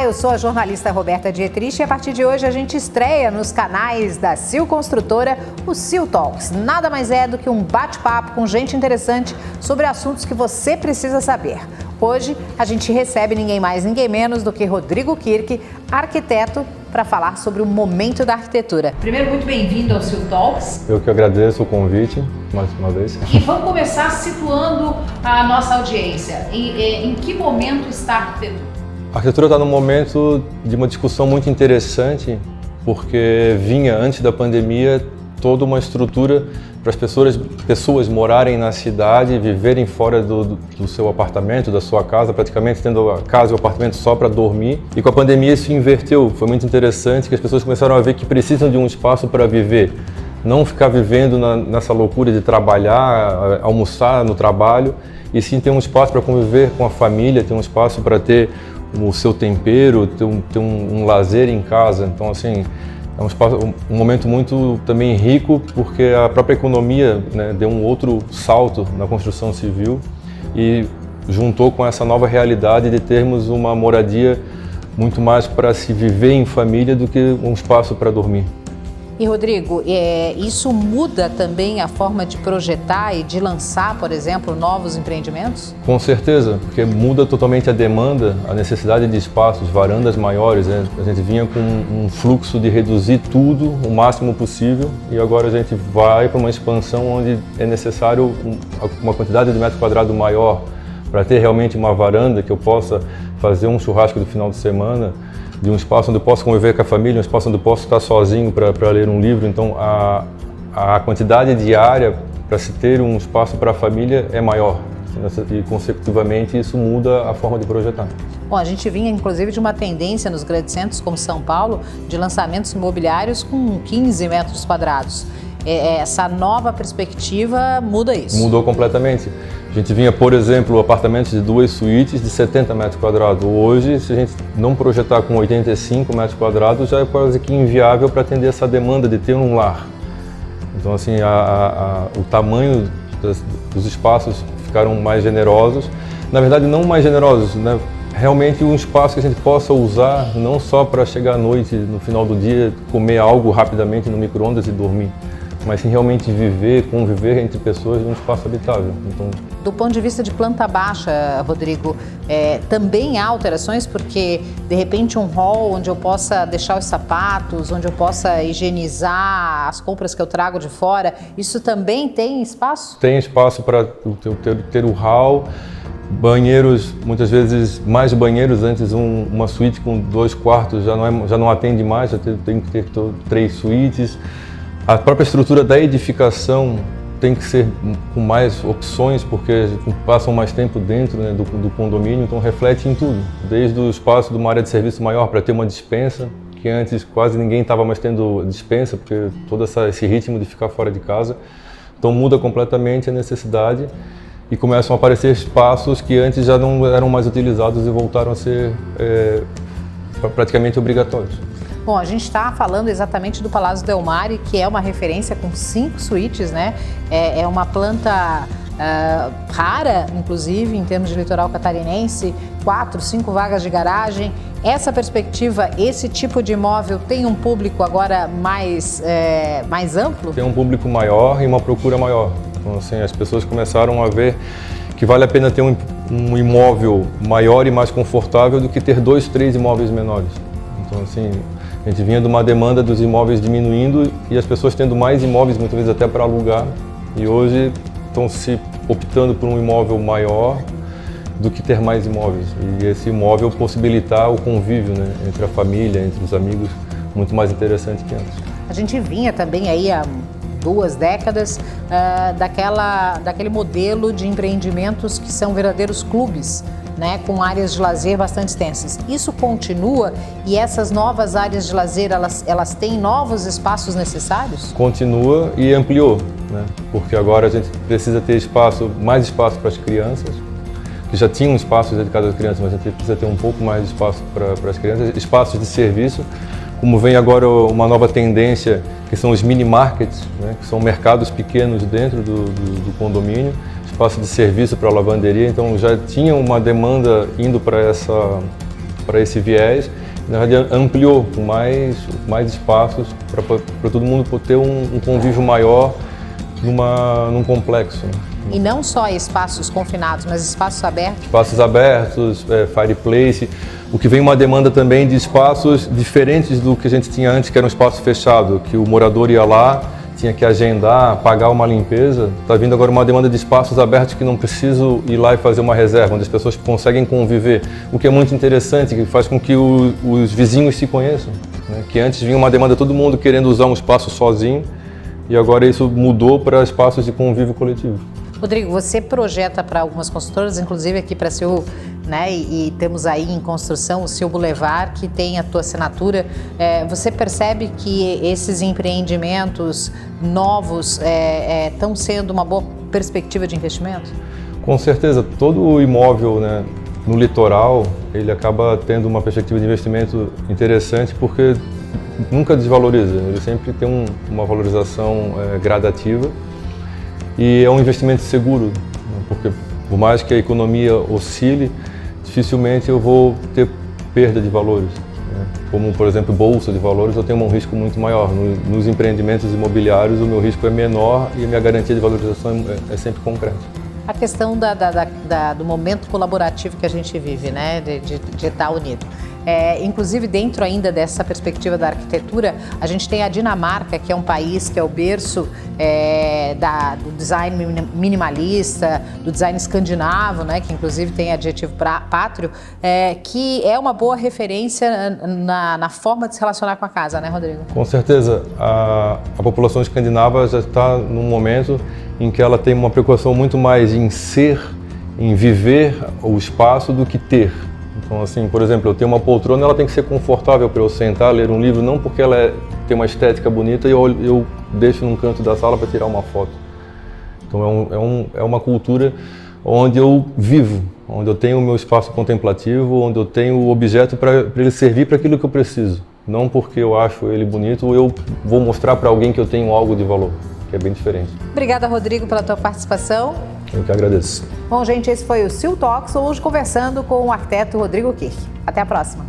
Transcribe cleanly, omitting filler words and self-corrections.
eu sou a jornalista Roberta Dietrich e a partir de hoje a gente estreia nos canais da Sil Construtora o Sil Talks. Nada mais é do que um bate-papo com gente interessante sobre assuntos que você precisa saber. Hoje a gente recebe ninguém mais, ninguém menos do que Rodrigo Kirk, arquiteto, para falar sobre o momento da arquitetura. Primeiro, muito bem-vindo ao Sil Talks. Eu que agradeço o convite, mais uma vez. E vamos começar situando a nossa audiência. Em que momento está a arquitetura? A arquitetura está num momento de uma discussão muito interessante, porque vinha, antes da pandemia, toda uma estrutura para as pessoas morarem na cidade, viverem fora do seu apartamento, da sua casa, praticamente tendo a casa e o apartamento só para dormir. E com a pandemia isso inverteu. Foi muito interessante que as pessoas começaram a ver que precisam de um espaço para viver. Não ficar vivendo nessa loucura de trabalhar, almoçar no trabalho, e sim ter um espaço para conviver com a família, ter um espaço para ter o seu tempero, ter um lazer em casa. Então, assim, é um momento muito também rico, porque a própria economia, né, deu um outro salto na construção civil e juntou com essa nova realidade de termos uma moradia muito mais para se viver em família do que um espaço para dormir. E Rodrigo, isso muda também a forma de projetar e de lançar, por exemplo, novos empreendimentos? Com certeza, porque muda totalmente a demanda, a necessidade de espaços, varandas maiores, né? A gente vinha com um fluxo de reduzir tudo o máximo possível e agora a gente vai para uma expansão onde é necessário uma quantidade de metro quadrado maior para ter realmente uma varanda que eu possa fazer um churrasco do final de semana, de um espaço onde eu posso conviver com a família, um espaço onde eu posso estar sozinho para ler um livro. Então, a quantidade de área para se ter um espaço para a família é maior. E, consecutivamente, isso muda a forma de projetar. Bom, a gente vinha, inclusive, de uma tendência nos grandes centros, como São Paulo, de lançamentos imobiliários com 15 metros quadrados. Essa nova perspectiva muda isso? Mudou completamente. A gente vinha, por exemplo, apartamentos de 2 suítes de 70 metros quadrados. Hoje, se a gente não projetar com 85 metros quadrados, já é quase que inviável para atender essa demanda de ter um lar. Então, assim, o tamanho dos espaços ficaram mais generosos. Na verdade, não mais generosos, né? Realmente um espaço que a gente possa usar não só para chegar à noite, no final do dia, comer algo rapidamente no micro-ondas e dormir, mas sim realmente viver, conviver entre pessoas num espaço habitável. Então, do ponto de vista de planta baixa, Rodrigo, também há alterações, porque de repente um hall onde eu possa deixar os sapatos, onde eu possa higienizar as compras que eu trago de fora, isso também tem espaço? Tem espaço para ter o hall, banheiros, muitas vezes mais banheiros. Antes uma suíte com 2 quartos já não atende mais, já tem que ter 3 suítes. A própria estrutura da edificação tem que ser com mais opções, porque passam mais tempo dentro, né, do condomínio, então reflete em tudo. Desde o espaço de uma área de serviço maior para ter uma despensa, que antes quase ninguém estava mais tendo despensa, porque todo esse ritmo de ficar fora de casa. Então muda completamente a necessidade e começam a aparecer espaços que antes já não eram mais utilizados e voltaram a ser praticamente obrigatórios. Bom, a gente está falando exatamente do Palácio Del Mare, que é uma referência com 5 suítes, né? É uma planta rara, inclusive, em termos de litoral catarinense, 4, 5 vagas de garagem. Essa perspectiva, esse tipo de imóvel tem um público agora mais amplo? Tem um público maior e uma procura maior. Então, assim, as pessoas começaram a ver que vale a pena ter um imóvel maior e mais confortável do que ter 2, 3 imóveis menores. Então, assim, a gente vinha de uma demanda dos imóveis diminuindo e as pessoas tendo mais imóveis, muitas vezes até para alugar, e hoje estão se optando por um imóvel maior do que ter mais imóveis. E esse imóvel possibilitar o convívio, né, entre a família, entre os amigos, muito mais interessante que antes. A gente vinha também aí há 2 décadas daquele modelo de empreendimentos que são verdadeiros clubes, né, com áreas de lazer bastante extensas. Isso continua e essas novas áreas de lazer, elas têm novos espaços necessários? Continua e ampliou, né, porque agora a gente precisa ter mais espaço para as crianças, que já tinham espaços dedicados às crianças, mas a gente precisa ter um pouco mais de espaço para as crianças, espaços de serviço, como vem agora uma nova tendência, que são os mini markets, né, que são mercados pequenos dentro do condomínio, espaço de serviço para lavanderia. Então já tinha uma demanda indo para para esse viés, na verdade ampliou com mais espaços para todo mundo ter um convívio maior num complexo. E não só espaços confinados, mas espaços abertos? Espaços abertos, fireplace. O que vem uma demanda também de espaços diferentes do que a gente tinha antes, que era um espaço fechado, que o morador ia lá, tinha que agendar, pagar uma limpeza. Está vindo agora uma demanda de espaços abertos que não preciso ir lá e fazer uma reserva, onde as pessoas conseguem conviver. O que é muito interessante, que faz com que os vizinhos se conheçam. Né? Que antes vinha uma demanda de todo mundo querendo usar um espaço sozinho, e agora isso mudou para espaços de convívio coletivo. Rodrigo, você projeta para algumas construtoras, inclusive aqui para a Sil, né, e temos aí em construção o Sil Boulevard, que tem a tua assinatura. Você percebe que esses empreendimentos novos estão sendo uma boa perspectiva de investimento? Com certeza, todo o imóvel, né, no litoral, ele acaba tendo uma perspectiva de investimento interessante porque nunca desvaloriza, ele sempre tem uma valorização gradativa. E é um investimento seguro, porque por mais que a economia oscile, dificilmente eu vou ter perda de valores. Como, por exemplo, bolsa de valores, eu tenho um risco muito maior. Nos empreendimentos imobiliários, o meu risco é menor e a minha garantia de valorização é sempre concreta. A questão do momento colaborativo que a gente vive, né, de estar unido. Inclusive, dentro ainda dessa perspectiva da arquitetura, a gente tem a Dinamarca, que é um país que é o berço do design minimalista, do design escandinavo, né, que inclusive tem adjetivo pátrio, que é uma boa referência na forma de se relacionar com a casa, né, Rodrigo? Com certeza. A população escandinava já está num momento em que ela tem uma preocupação muito mais em ser, em viver o espaço do que ter. Então, assim, por exemplo, eu tenho uma poltrona, ela tem que ser confortável para eu sentar, ler um livro, não porque ela tem uma estética bonita e eu deixo num canto da sala para tirar uma foto. Então, é uma cultura onde eu vivo, onde eu tenho o meu espaço contemplativo, onde eu tenho o objeto para ele servir para aquilo que eu preciso. Não porque eu acho ele bonito ou eu vou mostrar para alguém que eu tenho algo de valor, que é bem diferente. Obrigada, Rodrigo, pela tua participação. Eu que agradeço. Bom, gente, esse foi o Sil Talks, hoje conversando com o arquiteto Rodrigo Kirch. Até a próxima.